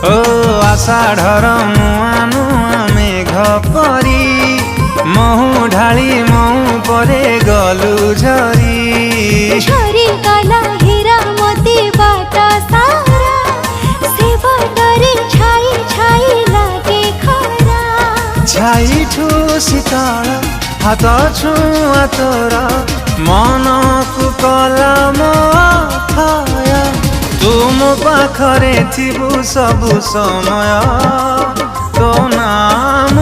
ओ आषाढ़र नुआ नुआ मेघ परी महु ढाली महु परे गलु झरी झरी गला हीरा मोती बाट सारा से बटरे छाई छाई लागे खरा छाई ठू शीतल हाथ छुआ तोर मन को कला मोथाय तुम पाखरे थिबु सबु समय तो नाम